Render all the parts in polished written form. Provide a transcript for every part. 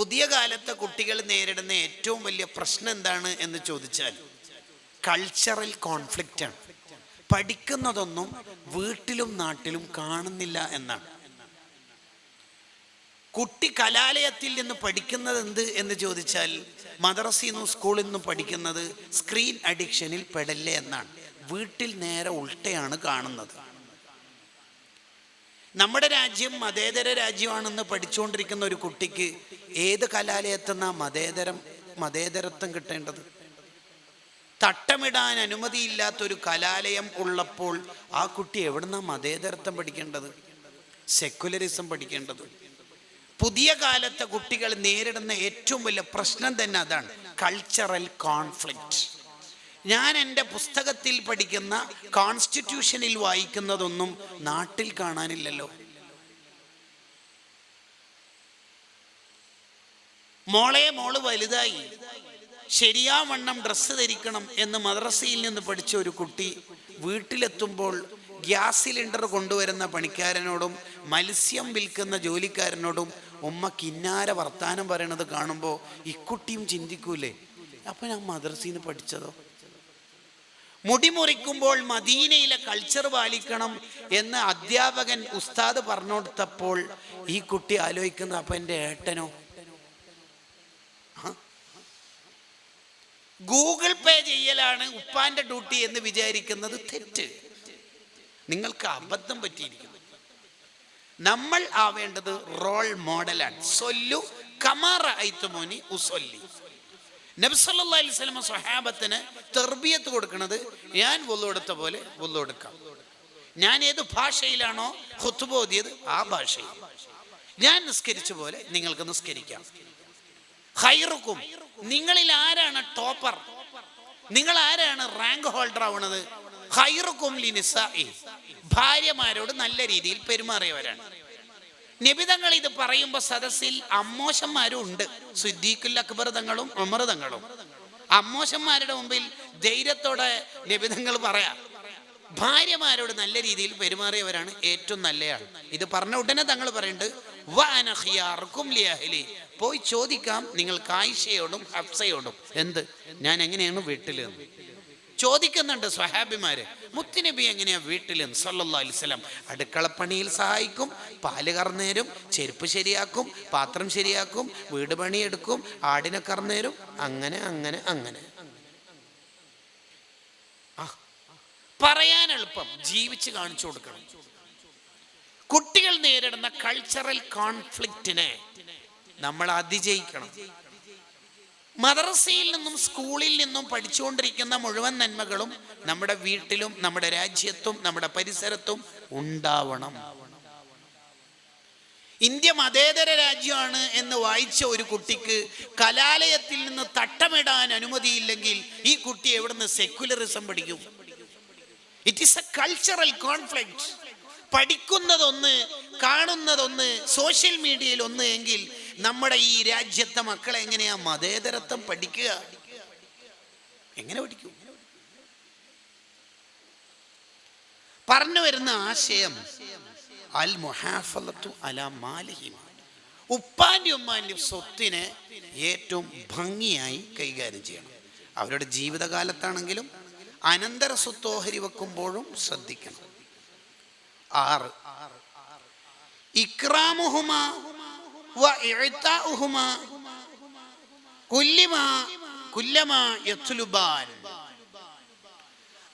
പുതിയ കാലത്തെ കുട്ടികൾ നേരിടുന്ന ഏറ്റവും വലിയ പ്രശ്നം എന്താണ് എന്ന് ചോദിച്ചാൽ കൾച്ചറൽ കോൺഫ്ലിക്റ്റ് ആണ്. പഠിക്കുന്നതൊന്നും വീട്ടിലും നാട്ടിലും കാണുന്നില്ല എന്നാണ്. കുട്ടി കലാലയത്തിൽ നിന്ന് പഠിക്കുന്നത് എന്ത് എന്ന് ചോദിച്ചാൽ മദ്രസയിൽ നിന്നും സ്കൂളിൽ നിന്നും പഠിക്കുന്നത് സ്ക്രീൻ അഡിക്ഷനിൽ പെടല്ലേ എന്നാണ്. വീട്ടിൽ നേരെ ഉൾട്ടയാണ് കാണുന്നത്. നമ്മുടെ രാജ്യം മതേതര രാജ്യമാണെന്ന് പഠിച്ചുകൊണ്ടിരിക്കുന്ന ഒരു കുട്ടിക്ക് ഏത് കലാലയത്തുനിന്നാ മതേതരത്വം കിട്ടേണ്ടത്? തട്ടമിടാൻ അനുമതിയില്ലാത്തൊരു കലാലയം ഉള്ളപ്പോൾ ആ കുട്ടി എവിടുന്നാ മതേതരത്വം പഠിക്കേണ്ടത്, സെക്കുലറിസം പഠിക്കേണ്ടത്? പുതിയ കാലത്തെ കുട്ടികൾ നേരിടുന്ന ഏറ്റവും വലിയ പ്രശ്നം തന്നെ അതാണ്, കൾച്ചറൽ കോൺഫ്ലിക്റ്റ്. ഞാൻ എൻ്റെ പുസ്തകത്തിൽ പഠിക്കുന്ന കോൺസ്റ്റിറ്റ്യൂഷനിൽ വായിക്കുന്നതൊന്നും നാട്ടിൽ കാണാനില്ലല്ലോ. മോള് വലുതായി, ശരിയാവണ്ണം ഡ്രസ്സ് ധരിക്കണം എന്ന് മദ്രസയിൽ നിന്ന് പഠിച്ച ഒരു കുട്ടി വീട്ടിലെത്തുമ്പോൾ ഗ്യാസ് സിലിണ്ടർ കൊണ്ടുവരുന്ന പണിക്കാരനോടും മത്സ്യം വിൽക്കുന്ന ജോലിക്കാരനോടും ഉമ്മ കിന്നാര വർത്താനം പറയണത് കാണുമ്പോൾ ഇക്കുട്ടിയും ചിന്തിക്കൂലേ, അപ്പം ഞാൻ മദ്രസയിൽ നിന്ന് പഠിച്ചതോ? മുടി മുറിക്കുമ്പോൾ മദീനയിലെ കൾച്ചർ പാലിക്കണം എന്ന് അധ്യാപകൻ ഉസ്താദ് പറഞ്ഞു കൊടുത്തപ്പോൾ ഈ കുട്ടി ആലോചിക്കുന്നത് അപ്പം എൻ്റെ ഏട്ടനോ? ഗൂഗിൾ പേ ചെയ്യലാണ് ഉപ്പാന്റെ ഡ്യൂട്ടി എന്ന് വിചാരിക്കുന്നത് തെറ്റ്. നിങ്ങൾക്ക് അബദ്ധം പറ്റിയിരിക്കുന്നു. നമ്മൾ ആവേണ്ടത് റോൾ മോഡലാണ്. സൊല്ലു കമാ റഅയ്തുമൂനി ഉസല്ലി. നബി സല്ലല്ലാഹു അലൈഹി വസല്ലം സ്വഹാബത്തിന് തർബിയത്ത് കൊടുക്കുന്നത് ഞാൻ വുളു എടുത്ത പോലെ വുളു എടുക്കാം. ഞാൻ ഏത് ഭാഷയിലാണോ ഖുത്ബ ഓതിയത് ആ ഭാഷയിൽ, ഞാൻ നിസ്കരിച്ച പോലെ നിങ്ങൾക്ക് നിസ്കരിക്കാം. ഖൈറുക്കും, നിങ്ങളിൽ ആരാണ് ടോപ്പർ, നിങ്ങൾ ആരാണ് റാങ്ക് ഹോൾഡർ ആവുന്നത്? ഖൈറുക്കും ലിനിസാഇ, ഭാര്യമാരോട് നല്ല രീതിയിൽ പെരുമാറിയവരാണ്. നബിതങ്ങൾ ഇത് പറയുമ്പോൾ സദസ്സിൽ അമ്മോശന്മാരും ഉണ്ട്. സിദ്ദീഖുൽ അക്ബർ തങ്ങളും ഉമർ തങ്ങളും. അമ്മോശന്മാരുടെ മുമ്പിൽ ധൈര്യത്തോടെ നബിതങ്ങൾ പറയാം, ഭാര്യമാരോട് നല്ല രീതിയിൽ പെരുമാറിയവരാണ് ഏറ്റവും നല്ലയാൾ. ഇത് പറഞ്ഞ ഉടനെ തങ്ങൾ പറയുന്നുണ്ട്, വഅന ഖിയാറുക്കും ലിഅഹ്ലി, പോയി ചോദിക്കാം നിങ്ങൾക്ക് ആയിഷയോടും ഹഫ്സയോടും എന്ത്, ഞാൻ എങ്ങനെയാണ് വീട്ടിൽ എന്ന് ചോദിക്കുന്നുണ്ട് സ്വഹാബിമാര്. മുത്തുനബി എങ്ങനെയാ വീട്ടിൽ സല്ലല്ലാഹു അലൈഹി വസല്ലം? അടുക്കളപ്പണിയിൽ സഹായിക്കും, പാല് കറന്നേരും, ചെരുപ്പ് ശരിയാക്കും, പാത്രം ശരിയാക്കും, വീട് പണിയെടുക്കും, ആടിനെ കറന്നേരും, അങ്ങനെ അങ്ങനെ അങ്ങനെ. പറയാൻ എളുപ്പം, ജീവിച്ച് കാണിച്ചു കൊടുക്കണം. കുട്ടികൾ നേരിടുന്ന കൾച്ചറൽ കോൺഫ്ലിക്റ്റിനെ നമ്മൾ അതിജയിക്കണം. മദ്രസയിൽ നിന്നും സ്കൂളിൽ നിന്നും പഠിച്ചുകൊണ്ടിരിക്കുന്ന മുഴുവൻ നന്മകളും നമ്മുടെ വീട്ടിലും നമ്മുടെ രാജ്യത്തും നമ്മുടെ പരിസരത്തും ഉണ്ടാവണം. ഇന്ത്യ മതേതര രാജ്യമാണ് എന്ന് വായിച്ച ഒരു കുട്ടിക്ക് കലാലയത്തിൽ നിന്ന് തട്ടമിടാൻ അനുമതിയില്ലെങ്കിൽ ഈ കുട്ടി എവിടുന്ന് സെക്യുലറിസം പഠിക്കും? It is a cultural conflict. പഠിക്കുന്നതൊന്ന്, കാണുന്നതൊന്ന്, സോഷ്യൽ മീഡിയയിൽ ഒന്ന് എങ്കിൽ നമ്മുടെ ഈ രാജ്യത്തെ മക്കളെ എങ്ങനെയാ മതേതരത്വം പഠിക്കുക? എങ്ങനെ പഠിക്കും? പറഞ്ഞു വരുന്ന ആശയം അൽ മുഹാഫളത്തു അലാ മാലിഹിം, ഉപ്പാന്റെ ഉമ്മാന്റെ സ്വത്തിനെ ഏറ്റവും ഭംഗിയായി കൈകാര്യം ചെയ്യണം. അവരുടെ ജീവിതകാലത്താണെങ്കിലും അനന്തര സ്വത്തോഹരി വെക്കുമ്പോഴും ശ്രദ്ധിക്കണം. 6 ഇക്റാമുഹുമാ വ ഇഅ്താഉഹുമാ കുല്ലമാ യത്ലുബാൻ,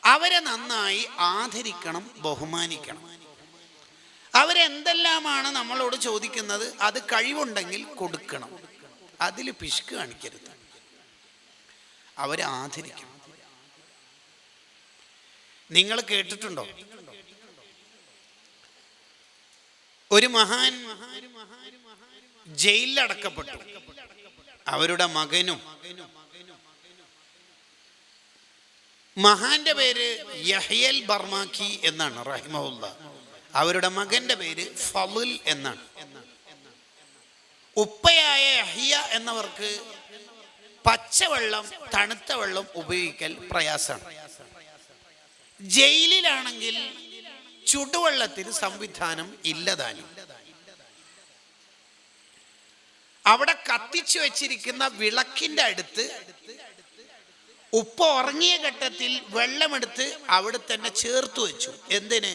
അവരെ നന്നായി ആദരിക്കണം, ബഹുമാനിക്കണം. അവരെന്തെല്ലാമാണ് നമ്മളോട് ചോദിക്കുന്നത് അത് കഴിവുണ്ടെങ്കിൽ കൊടുക്കണം, അതിൽ പിശുക്ക് കാണിക്കരുത്. അവരെ ആദരിക്കണം. നിങ്ങൾ കേട്ടിട്ടുണ്ടോ, ഒരു മഹാൻ ജയിലിലടക്കപ്പെട്ടു. അവരുടെ മകനും, മഹാന്റെ പേര് യഹ്യൽ ബർമാക്കി എന്നാണ് റഹിമഹുല്ലാ, അവരുടെ മകന്റെ പേര് ഫളുൽ എന്നാണ്. ഉപ്പയായ യഹ്യ എന്നവർക്ക് പച്ചവെള്ളം തണുത്ത വെള്ളം ഉപയോഗിക്കൽ പ്രയാസമാണ്. ജയിലിലാണെങ്കിൽ ചുടുവെള്ളത്തിന് സംവിധാനം ഇല്ലതാനും. അവിടെ കത്തിച്ചു വെച്ചിരിക്കുന്ന വിളക്കിന്റെ അടുത്ത് ഉപ്പ ഉറങ്ങിയ ഘട്ടത്തിൽ വെള്ളമെടുത്ത് അവിടെ തന്നെ ചേർത്ത് വെച്ചു. എന്തിന്?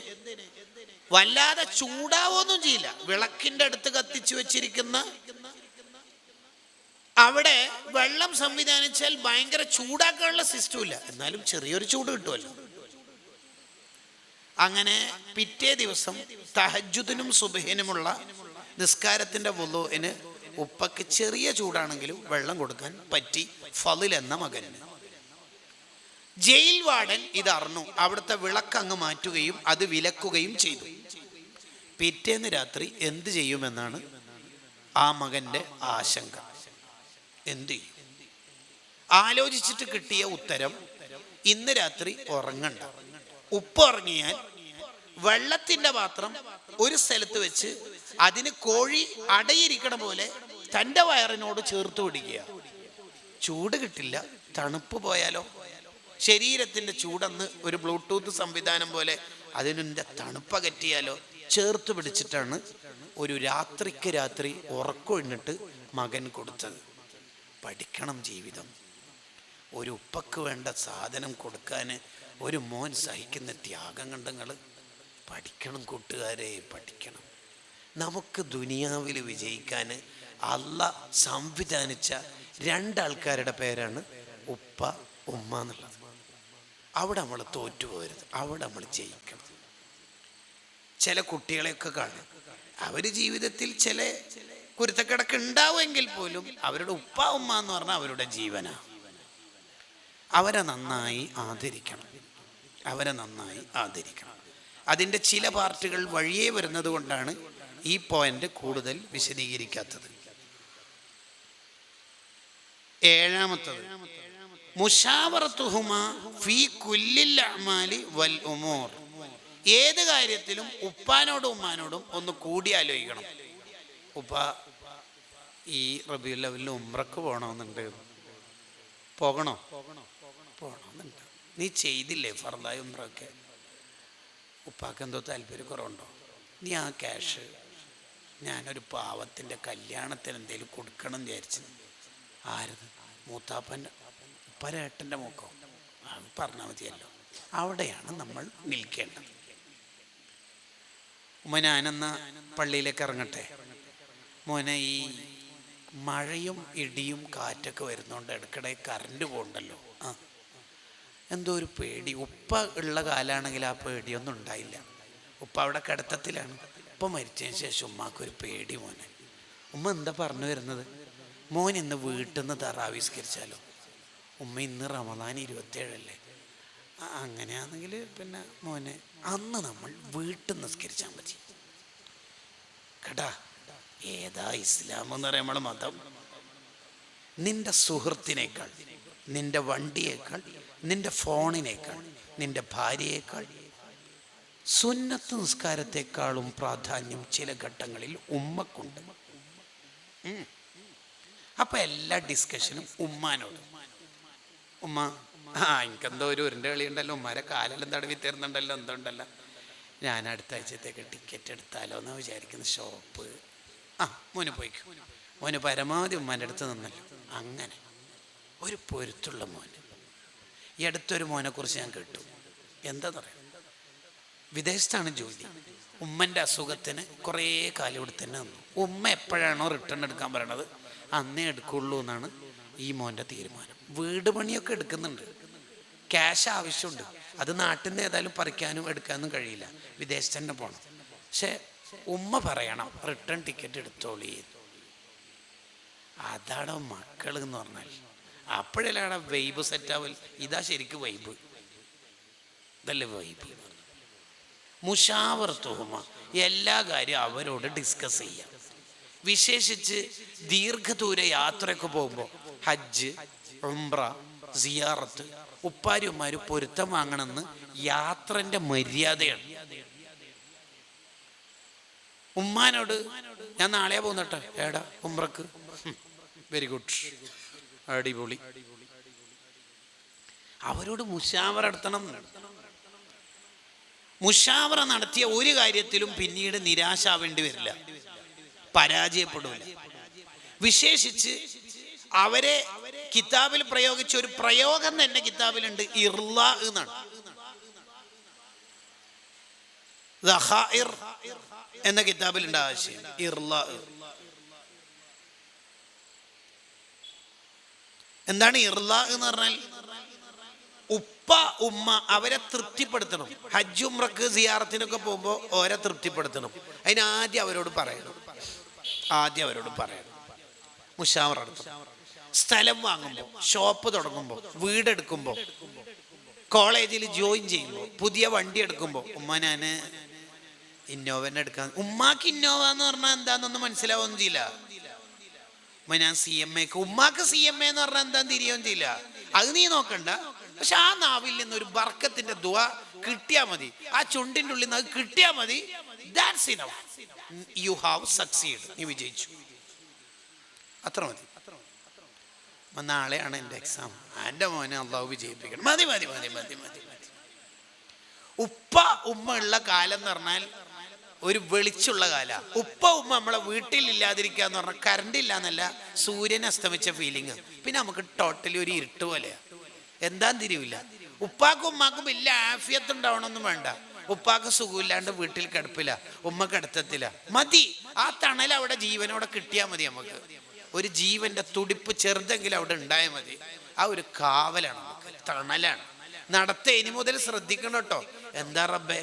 വല്ലാതെ ചൂടാവൊന്നും ചെയ്യില്ല. വിളക്കിന്റെ അടുത്ത് കത്തിച്ചു വെച്ചിരിക്കുന്ന അവിടെ വെള്ളം സംവിധാനിച്ചാൽ ഭയങ്കര ചൂടാക്കാനുള്ള സിസ്റ്റം ഇല്ല, എന്നാലും ചെറിയൊരു ചൂട് കിട്ടുമല്ലോ. അങ്ങനെ പിറ്റേ ദിവസം തഹജ്ജുദിനും സുബ്ഹിനുമുള്ള നിസ്കാരത്തിന്റെ വുളൂഇന് ഉപ്പക്ക് ചെറിയ ചൂടാണെങ്കിലും വെള്ളം കൊടുക്കാൻ പറ്റി ഫളിൽ എന്ന മകന്. ജയിൽ വാർഡൻ ഇതറിഞ്ഞു. അവിടുത്തെ വിളക്ക് അങ്ങ് മാറ്റുകയും അത് വിലക്കുകയും ചെയ്തു. പിറ്റേന്ന് രാത്രി എന്ത് ചെയ്യുമെന്നാണ് ആ മകന്റെ ആശങ്ക. എന്ത് ചെയ്യും? ആലോചിച്ചിട്ട് കിട്ടിയ ഉത്തരം, ഇന്ന് രാത്രി ഉറങ്ങണ്ട. ഉപ്പ് ഉറങ്ങിയാൽ വെള്ളത്തിന്റെ പാത്രം ഒരു സ്ഥലത്ത് വെച്ച് അതിന് കോഴി അടയിരിക്കണ പോലെ തൻ്റെ വയറിനോട് ചേർത്ത് പിടിക്കുക. ചൂട് കിട്ടില്ല, തണുപ്പ് പോയാലോ? ശരീരത്തിൻ്റെ ചൂടെന്ന് ഒരു ബ്ലൂടൂത്ത് സംവിധാനം പോലെ അതിൻ്റെ തണുപ്പകറ്റിയാലോ? ചേർത്ത് പിടിച്ചിട്ടാണ് ഒരു രാത്രിക്ക് രാത്രി ഉറക്കൊഴിഞ്ഞിട്ട് മകൻ കൊടുത്തത്. പഠിക്കണം ജീവിതം. ഒരു ഉപ്പക്ക് വേണ്ട സാധനം കൊടുക്കാൻ ഒരു മോൻ സഹിക്കുന്ന ത്യാഗം കണ്ടങ്ങൾ. പഠിക്കണം കൂട്ടുകാരെ, പഠിക്കണം. നമുക്ക് ദുനിയാവിൽ വിജയിക്കാൻ അള്ളാഹ് സംവിധാനിച്ച രണ്ടാൾക്കാരുടെ പേരാണ് ഉപ്പ ഉമ്മ എന്നുള്ളത്. അവിടെ നമ്മൾ തോറ്റുപോകരുത്, അവിടെ നമ്മൾ ജയിക്കണം. ചില കുട്ടികളെയൊക്കെ കാണും, അവർ ജീവിതത്തിൽ ചില കുരുത്തക്കിടക്ക് ഉണ്ടാവുമെങ്കിൽ പോലും അവരുടെ ഉപ്പ ഉമ്മ എന്ന് പറഞ്ഞാൽ അവരുടെ ജീവനാണ്. അവരെ നന്നായി ആദരിക്കണം, അവരെ നന്നായി ആദരിക്കണം. അതിൻ്റെ ചില പാർട്ടുകൾ വഴിയേ വരുന്നത് കൊണ്ടാണ് ഈ പോയിന്റ് കൂടുതൽ വിശദീകരിക്കാത്തത്. ഏഴാമത്തത്, മുശാവറത്തുഹുമാ ഫീ കുല്ലിൽ അഅ്മാലി വൽ ഉമൂർ. ഏത് കാര്യത്തിലും ഉപ്പാനോടും ഉമ്മാനോടും ഒന്ന് കൂടി ആലോചിക്കണം. ഉപ്പ ഈ റബീഉൽ അവ്വലിന് ഉംറക്ക് പോകണമെന്നുണ്ട്, പോകണമെന്നുണ്ട്. നീ ചെയ്തില്ലേ ഫർദായ ഉംറയൊക്കെ? ഉപ്പാക്ക് എന്തോ താല്പര്യക്കുറവുണ്ടോ? നീ ആ ക്യാഷ് ഞാനൊരു പാവത്തിൻ്റെ കല്യാണത്തിന് എന്തെങ്കിലും കൊടുക്കണം എന്ന് വിചാരിച്ചു. ആരത്? മൂത്താപ്പൻ്റെ ഉപ്പരേട്ടൻ്റെ മോക്കോ? അത് പറഞ്ഞാൽ മതിയല്ലോ. അവിടെയാണ് നമ്മൾ നിൽക്കേണ്ടത്. ഉമ്മ, ഞാനെന്ന പള്ളിയിലേക്ക് ഇറങ്ങട്ടെ. മോനെ, ഈ മഴയും ഇടിയും കാറ്റൊക്കെ വരുന്നതുകൊണ്ട് ഇടയ്ക്കിടെ കറണ്ട് പോകണ്ടല്ലോ. എന്തോ ഒരു പേടി. ഉപ്പ ഉള്ള കാലമാണെങ്കിൽ ആ പേടിയൊന്നും ഉണ്ടായില്ല. ഉപ്പ അവിടെ കിടത്തത്തിലാണ്. ഉപ്പ മരിച്ചതിന് ശേഷം ഉമ്മാക്കൊരു പേടി. മോനെ, ഉമ്മ എന്താ പറഞ്ഞു വരുന്നത്? മോൻ ഇന്ന് വീട്ടിൽ നിന്ന് തറാവിസ്കരിച്ചാലോ? ഉമ്മ, ഇന്ന് റമദാൻ 27 അങ്ങനെയാണെങ്കിൽ പിന്നെ മോനെ അന്ന് നമ്മൾ വീട്ടിൽ നിസ്കരിച്ചാൽ മതി കേട്ടാ. ഏതാ ഇസ്ലാം എന്ന് പറയാം നമ്മളെ മതം? നിന്റെ സുഹൃത്തിനേക്കാൾ, നിന്റെ വണ്ടിയേക്കാൾ, നിന്റെ ഫോണിനേക്കാൾ, നിന്റെ ഭാര്യയേക്കാൾ, സുന്നത്ത് നിസ്കാരത്തെക്കാളും പ്രാധാന്യം ചില ഘട്ടങ്ങളിൽ ഉമ്മക്കുണ്ട്. അപ്പൊ എല്ലാ ഡിസ്കഷനും ഉമ്മാനോട്. ഉമ്മ, എനിക്കെന്തോ ഒരു ഉരുണ്ട കളി ഉണ്ടല്ലോ, ഉമ്മാരെ കാലെല്ലാം തടവി തരുന്നുണ്ടല്ലോ, എന്തുണ്ടല്ലോ, ഞാൻ അടുത്ത ആഴ്ചത്തേക്ക് ടിക്കറ്റ് എടുത്താലോ എന്ന് വിചാരിക്കുന്ന ഷോപ്പ്. മോന് പോയിക്കും. മോന് പരമാവധി ഉമ്മാൻ്റെ അടുത്ത് നിന്നല്ലോ. അങ്ങനെ ഒരു പൊരുത്തുള്ള മോന്. ഈ അടുത്തൊരു മോനെക്കുറിച്ച് ഞാൻ കേട്ടു. എന്താന്ന് പറയാം, വിദേശത്താണ് ജോലി. ഉമ്മൻ്റെ അസുഖത്തിന് കുറേ കാലം ഇവിടെ തന്നെ നിന്നു. ഉമ്മ എപ്പോഴാണോ റിട്ടേൺ എടുക്കാൻ പറയണത് അന്നേ എടുക്കുള്ളൂ എന്നാണ് ഈ മോൻ്റെ തീരുമാനം. വീട് പണിയൊക്കെ എടുക്കുന്നുണ്ട്, ക്യാഷ് ആവശ്യമുണ്ട്. അത് നാട്ടിൽ നിന്ന് ഏതായാലും പറിക്കാനും എടുക്കാനും കഴിയില്ല, വിദേശത്ത് തന്നെ പോകണം. പക്ഷെ ഉമ്മ പറയണം റിട്ടേൺ ടിക്കറ്റ് എടുത്തോളി. അതാണ് മക്കൾ എന്ന് പറഞ്ഞാൽ. അപ്പോഴല്ലാണ് വൈബ് സെറ്റാവൽ. ഇതാ ശരിക്കും വൈബ്, ഇതല്ലേ വൈബ്. മുശാവറത്തുഹുമ, എല്ലാ കാര്യവും അവരോട് ഡിസ്കസ് ചെയ്യാം. വിശേഷിച്ച് ദീർഘദൂര യാത്രയൊക്കെ പോകുമ്പോൾ, ഹജ്ജ്, ഉംറ, സിയാറത്ത്, ഉപ്പാരും ഉമ്മാരും പൊരുത്തം വാങ്ങണമെന്ന് യാത്രൻ്റെ മര്യാദയാണ്. ഉമ്മാനോട് ഞാൻ നാളെ പോകുന്നട്ടെ, ഏടാ ഉംറക്ക്? വെരി ഗുഡ്, അടിപൊളി. അവരോട് മുശാവറ നടത്തണം. മുശാവറ നടത്തിയ ഒരു കാര്യത്തിലും പിന്നീട് നിരാശാവേണ്ടി വരില്ല, പരാജയപ്പെടില്ല. വിശേഷിച്ച് അവരെ കിതാബിൽ പ്രയോഗിച്ച ഒരു പ്രയോഗം തന്നെ കിതാബിലുണ്ട്, ഇർലാ എന്നാണ്. ദഖായിർ എന്ന കിതാബിലുണ്ട് ആശയം ഇർലാ. എന്താണ് ഇർലാ എന്ന് പറഞ്ഞാൽ? ഉപ്പ ഉമ്മ അവരെ തൃപ്തിപ്പെടുത്തണം. ഹജ്ജ് ഉംറക്ക് സിയാറത്തിനൊക്കെ പോകുമ്പോൾ ഓരെ തൃപ്തിപ്പെടുത്തണം. അതിന് ആദ്യം അവരോട് പറയണം, മുഷാവറ നടത്തണം. സ്ഥലം വാങ്ങുമ്പോൾ, ഷോപ്പ് തുടങ്ങുമ്പോൾ, വീടെടുക്കുമ്പോൾ, കോളേജിൽ ജോയിൻ ചെയ്യുമ്പോൾ, പുതിയ വണ്ടി എടുക്കുമ്പോൾ, ഉമ്മ ഞാൻ ഇന്നോവനെ എടുക്കാൻ. ഉമ്മാക്ക് ഇന്നോവ എന്ന് പറഞ്ഞാൽ എന്താണെന്നൊന്നും മനസ്സിലാവുകയും ചെയ്യില്ല. ഉമ്മ ഞാൻ CMA. ഉമ്മാക്ക് CMA എന്ന് പറഞ്ഞാൽ എന്താന്ന് തിരിയുകയും ചെയ്യില്ല. അത് നീ നോക്കണ്ട. പക്ഷെ ആ നാവിൽ നിന്ന് ഒരു ബർക്കത്തിന്റെ ദുആ കിട്ടിയാൽ മതി, ആ ചുണ്ടിൻ്റെ ഉള്ളിൽ നിന്ന് അത് കിട്ടിയാൽ മതി. That's enough. You have succeeded. നീ വിജയിച്ചു, അത്ര മതി. നാളെയാണ് എൻ്റെ എക്സാം, എൻ്റെ മോനെ അള്ളാഹു വിജയിപ്പിക്കണം. മതി. ഉപ്പ ഉമ്മ ഉള്ള കാലം എന്ന് പറഞ്ഞാൽ ഒരു വെളിച്ചുള്ള കാലം. ഉപ്പ ഉമ്മ നമ്മളെ വീട്ടിൽ ഇല്ലാതിരിക്കുക എന്ന് പറഞ്ഞാൽ കറണ്ട് ഇല്ല എന്നല്ല, സൂര്യൻ അസ്തമിച്ച ഫീലിംഗ്. പിന്നെ നമുക്ക് ടോട്ടലി ഒരു ഇരുട്ട് പോലെയാണ്, എന്താന്ന് തിരിയില്ല. ഉപ്പാക്കും ഉമ്മാക്കും വലിയ ആഫിയത്ത് ഉണ്ടാവണമെന്നും വേണ്ട. ഉപ്പാക്ക് സുഖമില്ലാണ്ട് വീട്ടിൽ കിടപ്പില്ല, ഉമ്മ കിടത്തത്തില്ല. മതി, ആ തണൽ അവിടെ ജീവനോടെ കിട്ടിയാൽ മതി. നമുക്ക് ഒരു ജീവന്റെ തുടിപ്പ് ചെറുതെങ്കിലും അവിടെ ഉണ്ടായാൽ മതി. ആ ഒരു കാവലാണ് നമുക്ക്, തണലാണ്. നടത്തെ ഇനി മുതൽ ശ്രദ്ധിക്കണം കേട്ടോ. എന്താ റബ്ബേ,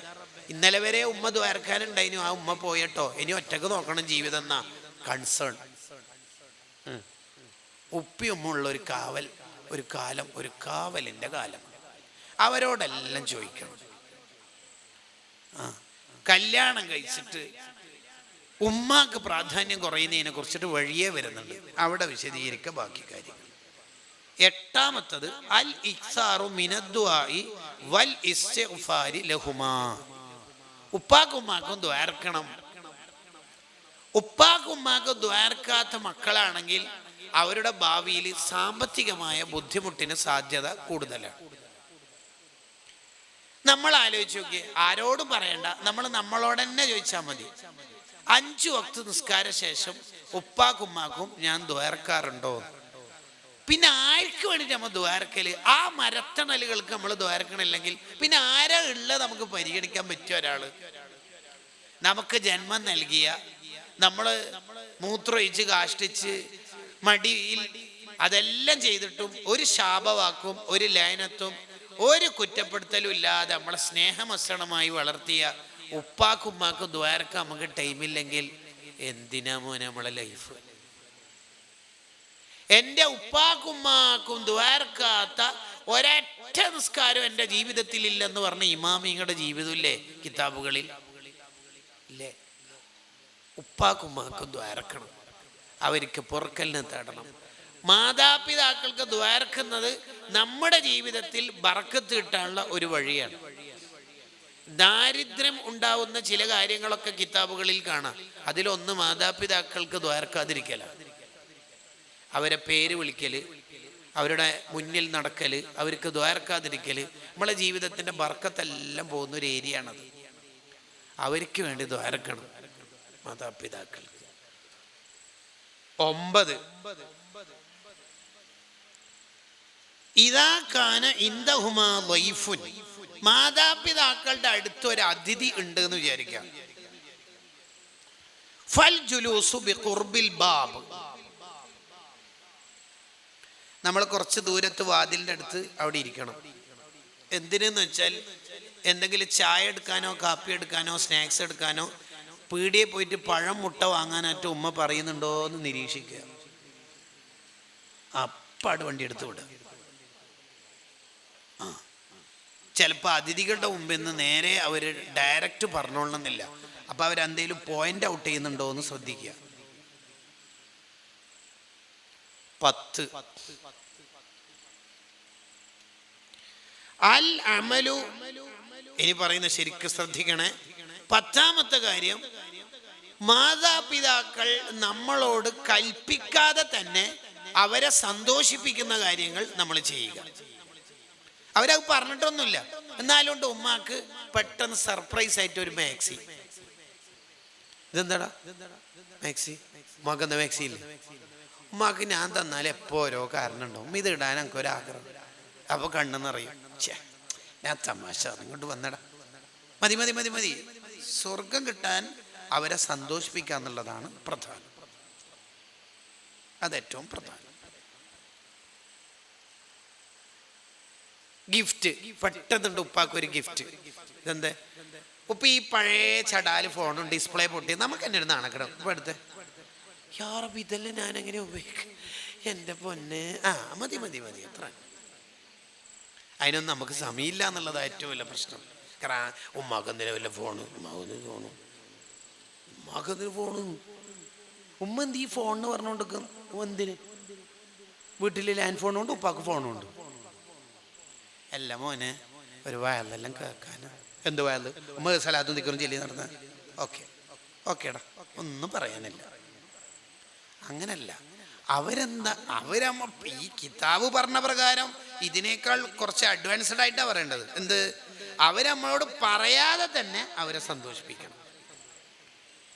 ഇന്നലെ വരെ ഉമ്മ ദ്വാരക്കാനുണ്ടായിരുന്നു, ആ ഉമ്മ പോയട്ടോ, ഇനി ഒറ്റക്ക് നോക്കണം ജീവിതം എന്നാ കൺസേൺ. ഉപ്പി ഉമ്മ ഉള്ള ഒരു കാവൽ, ഒരു കാലം, ഒരു കാവലിന്റെ കാലം. അവരോടെല്ലാം ചോദിക്കണം. കല്യാണം കഴിച്ചിട്ട് ഉമ്മാക്ക് പ്രാധാന്യം കുറയുന്നതിനെ കുറിച്ചിട്ട് വഴിയേ വരുന്നുണ്ട്, അവിടെ വിശദീകരിക്കുക ബാക്കി കാര്യം. എട്ടാമത്തത് അൽ ഇക്സാറു മിനദ്ദുആഇ വൽ ഇസ്തിഗ്ഫാരി ലഹുമാ. ഉപ്പാക്കും ഉമ്മാക്കും ദ്വാരക്കണം. ഉപ്പാക്കും ഉമ്മാക്കും ദ്വാരക്കാത്ത മക്കളാണെങ്കിൽ അവരുടെ ഭാവിയിൽ സാമ്പത്തികമായ ബുദ്ധിമുട്ടിന് സാധ്യത കൂടുതലാണ്. നമ്മൾ ആലോചിച്ച് നോക്കിയേ, ആരോടും പറയണ്ട, നമ്മളോട് തന്നെ ചോദിച്ചാൽ മതി. 5 വക്ത് നിസ്കാര ശേഷം ഉപ്പാക്കുമ്മാക്കും ഞാൻ ദ്വാരക്കാറുണ്ടോ? പിന്നെ ആർക്ക് വേണ്ടിയിട്ട് നമ്മൾ ദ്വാരക്കല്? ആ മരത്തണലുകൾക്ക് നമ്മൾ ദ്വാരക്കണില്ലെങ്കിൽ പിന്നെ ആരാ ഉള്ളത് നമുക്ക് പരിഗണിക്കാൻ പറ്റിയ ഒരാള്? നമുക്ക് ജന്മം നൽകിയ, നമ്മൾ മൂത്രമൊഴിച്ച് കാഷ്ടിച്ച് മടിയിൽ അതെല്ലാം ചെയ്തിട്ടും ഒരു ശാപവാക്കും ഒരു ലയനത്തും ഒരു കുറ്റപ്പെടുത്തലും ഇല്ലാതെ നമ്മളെ സ്നേഹമസണമായി വളർത്തിയ ഉപ്പാക്കുമ്മാക്കും ദ്വാരക്കാൻ നമുക്ക് ടൈമില്ലെങ്കിൽ എന്തിനാ മോനെ നമ്മളെ ലൈഫ്? എൻ്റെ ഉപ്പാക്കുമ്മാക്കും ദ്വാരക്കാത്ത ഒരൊറ്റ നിസ്കാരം എൻ്റെ ജീവിതത്തിൽ ഇല്ലെന്ന് പറഞ്ഞ ഇമാമിങ്ങളുടെ ജീവിതമില്ലേ കിതാബുകളിൽ? ഇല്ലേ? ഉപ്പാക്കുമ്മാക്കും ദ്വാരക്കണം, അവർക്ക് പൊറുക്കലിനെ തേടണം. മാതാപിതാക്കൾക്ക് ദ്വാരക്കുന്നത് നമ്മുടെ ജീവിതത്തിൽ ബർക്കത്ത് കിട്ടാനുള്ള ഒരു വഴിയാണ്. ദാരിദ്ര്യം ഉണ്ടാവുന്ന ചില കാര്യങ്ങളൊക്കെ കിതാബുകളിൽ കാണാം. അതിലൊന്ന് മാതാപിതാക്കൾക്ക് ദ്വാരക്കാതിരിക്കലാണ്. അവരെ പേര് വിളിക്കല്, അവരുടെ മുന്നിൽ നടക്കല്, അവർക്ക് ദ്വാരക്കാതിരിക്കല്, നമ്മളെ ജീവിതത്തിൻ്റെ ബർക്കത്തെല്ലാം പോകുന്ന ഒരു ഏരിയ ആണത്. അവർക്ക് വേണ്ടി ദ്വാരക്കണം മാതാപിതാക്കൾ. 9 ഇദാ കാന ഇൻദഹുമാ ളൈഫുൻ. മാതാപിതാക്കളുടെ അടുത്ത് ഒരു അതിഥി ഉണ്ട് എന്ന് വിചാരിക്കാം. ഫൽ ജുലൂസു ബിഖുർബിൽ ബാബ്. നമ്മൾ കുറച്ച് ദൂരത്ത് വാതിലിൻ്റെ അടുത്ത് അവിടെ ഇരിക്കണം. എന്തിനെന്ന് വെച്ചാൽ എന്തെങ്കിലും ചായ എടുക്കാനോ കാപ്പി എടുക്കാനോ സ്നാക്സ് എടുക്കാനോ പീടിയെ പോയിട്ട് പഴം മുട്ട വാങ്ങാനായിട്ട് ഉമ്മ പറയുന്നുണ്ടോ എന്ന് നിരീക്ഷിക്കുക. അപ്പാട് വണ്ടി എടുത്തു വിടുക. ചിലപ്പോൾ അതിഥികളുടെ മുമ്പിൽ നിന്ന് നേരെ അവർ ഡയറക്റ്റ് പറഞ്ഞോളണമെന്നില്ല. അപ്പം അവരെന്തെങ്കിലും പോയിന്റ് ഔട്ട് ചെയ്യുന്നുണ്ടോ എന്ന് ശ്രദ്ധിക്കുക. 10 അൽ അമലു. ഇനി പറയുന്ന ശരിക്കും ശ്രദ്ധിക്കണേ. 10ാമത്തെ കാര്യം, മാതാപിതാക്കൾ നമ്മളോട് കൽപ്പിക്കാതെ തന്നെ അവരെ സന്തോഷിപ്പിക്കുന്ന കാര്യങ്ങൾ നമ്മൾ ചെയ്യുക. അവരത് പറഞ്ഞിട്ടൊന്നുമില്ല, എന്നാലും ഉമ്മാക്ക് പെട്ടെന്ന് സർപ്രൈസ് ആയിട്ട് ഒരു മാക്സി. ഇതെന്താടാ മാക്സി? മകന്ന മാക്സി ഇല്ല. ഉമ്മാക്ക് ഞാൻ തന്നാൽ എപ്പോൾ ഓരോ കാരണം ഉണ്ടാവും, ഇത് ഇടാൻ എനിക്കൊരാഗ്രഹം. അപ്പോൾ കണ്ണെന്നറിയും, ഛേ ഞാൻ തമാശ ഇങ്ങോട്ട് വന്നടാ, മതി മതി മതി മതി. സ്വർഗം കിട്ടാൻ അവരെ സന്തോഷിപ്പിക്കുക എന്നുള്ളതാണ് പ്രധാനം, അതേറ്റവും പ്രധാനം. ഗിഫ്റ്റ് പെട്ടെന്നുണ്ട് ഉപ്പാക്കൊരു ഗിഫ്റ്റ്. ഇതെന്ത് ഉപ്പ ഈ പഴയ ചടാല് ഫോണും ഡിസ്പ്ലേ പൊട്ടി നമുക്ക് തന്നെ ഒരു നാണക്കിടും. ഇപ്പം അടുത്ത് യാറബ് ഇതെല്ലാം ഞാനെങ്ങനെ ഉപയോഗിക്കും, എൻ്റെ പൊന്നെ. മതി മതി മതി അത്ര. അതിനൊന്നും നമുക്ക് സമയമില്ല എന്നുള്ളത് ഏറ്റവും വലിയ പ്രശ്നം. കാരണം ഉമ്മാക്കെന്തിനാ വല്ല ഫോണ്, ഉമ്മാക്കെന്തിന് ഫോണ്, ഉമ്മ എന്ത് ഈ ഫോണിന് പറഞ്ഞുകൊണ്ടിരിക്കും. എന്തിന് വീട്ടിൽ ലാൻഡ് ഫോണുണ്ട്, ഉപ്പാക്ക് ഫോണുണ്ട്. അല്ല മോനെ ഒരു വയലെല്ലാം കേൾക്കാൻ. എന്ത് വയല്? ഉമ്മ സലാത്തും ദിക്കറും ചൊല്ലി നടന്ന ഓക്കെ ഓക്കേടാ, ഒന്നും പറയാനില്ല. അങ്ങനല്ല, അവരെന്താ ഈ കിതാബ് പറഞ്ഞ പ്രകാരം ഇതിനേക്കാൾ കുറച്ച് അഡ്വാൻസ്ഡ് ആയിട്ടാണ് പറയേണ്ടത്. എന്ത്? അവരമ്മളോട് പറയാതെ തന്നെ അവരെ സന്തോഷിപ്പിക്കണം.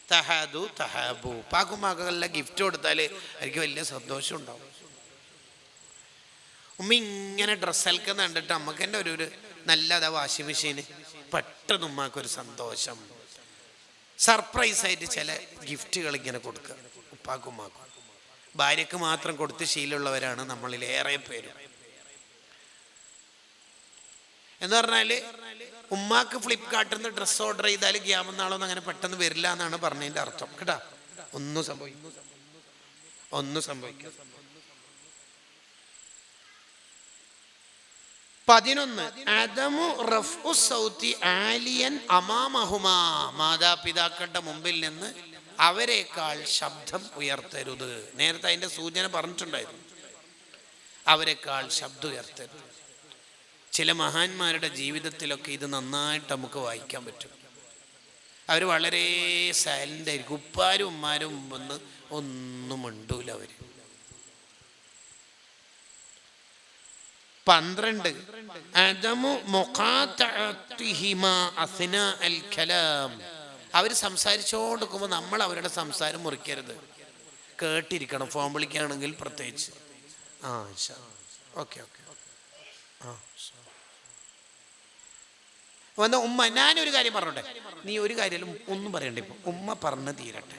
തഹാദു തഹാബു. പാക്കുമാക്കെല്ലാം ഗിഫ്റ്റ് കൊടുത്താൽ എനിക്ക് വലിയ സന്തോഷം ഉണ്ടാവും. ഉമ്മ ഇങ്ങനെ ഡ്രസ്സെല്ലാം കണ്ടിട്ട് അമ്മക്ക് തന്നെ ഒരു നല്ലതാ വാഷിംഗ് മെഷീന്, പെട്ടെന്ന് ഉമ്മാക്കൊരു സന്തോഷം. സർപ്രൈസായിട്ട് ചില ഗിഫ്റ്റുകൾ ഇങ്ങനെ കൊടുക്കുക ഉപ്പാക്കും ഉമ്മാക്കും. ഭാര്യക്ക് മാത്രം കൊടുത്ത് ശീലമുള്ളവരാണ് നമ്മളിൽ ഏറെ പേരും. എന്ന് പറഞ്ഞാൽ ഉമ്മാക്ക് ഫ്ലിപ്കാർട്ടിൽ നിന്ന് ഡ്രസ്സ് ഓർഡർ ചെയ്താൽ ഗ്യാമെന്നാളൊന്നും അങ്ങനെ പെട്ടെന്ന് വരില്ല എന്നാണ് പറഞ്ഞതിൻ്റെ അർത്ഥം കേട്ടാ. ഒന്നും സംഭവിക്കും. 11 അദമു റഫ്ഉ സൗതി ആലിയൻ അമാമഹുമാ. മാതാപിതാക്കളുടെ മുമ്പിൽ നിന്ന് അവരെക്കാൾ ശബ്ദം ഉയർത്തരുത്. നേരത്തെ അതിൻ്റെ സൂചന പറഞ്ഞിട്ടുണ്ടായിരുന്നു, അവരെക്കാൾ ശബ്ദം ഉയർത്തരുത്. ചില മഹാന്മാരുടെ ജീവിതത്തിലൊക്കെ ഇത് നന്നായിട്ട് നമുക്ക് വായിക്കാൻ പറ്റും. അവർ വളരെ സൈലൻ്റ് ആയിരിക്കും. ഉപ്പാരും ഉമ്മാരും വന്ന് ഒന്നും മിണ്ടൂല അവർ. 12 അദമു മുഖാതഅതിഹിമാ അസ്നാ അൽ കലാം. അവർ സംസാരിച്ചുകൊണ്ടിരിക്കുമ്പോൾ നമ്മൾ അവരുടെ സംസാരം മുറിക്കരുത്, കേട്ടിരിക്കണം. ഫോൺ വിളിക്കുകയാണെങ്കിൽ പ്രത്യേകിച്ച് ഓക്കെ വന്ന ഉമ്മ, ഞാനൊരു കാര്യം പറഞ്ഞോട്ടെ, നീ ഒരു കാര്യം ഒന്നും പറയണ്ട, ഇപ്പം ഉമ്മ പറഞ്ഞു തീരട്ടെ.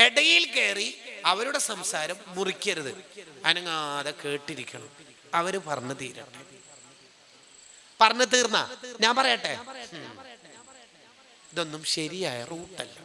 ഇടയിൽ കയറി അവരുടെ സംസാരം മുറിക്കരുത്, അനങ്ങാതെ കേട്ടിരിക്കണം. അവര് പറഞ്ഞു തീരട്ടെ. പറഞ്ഞു തീർന്ന ഞാൻ പറയട്ടെ, ഇതൊന്നും ശരിയായ റൂട്ടല്ല.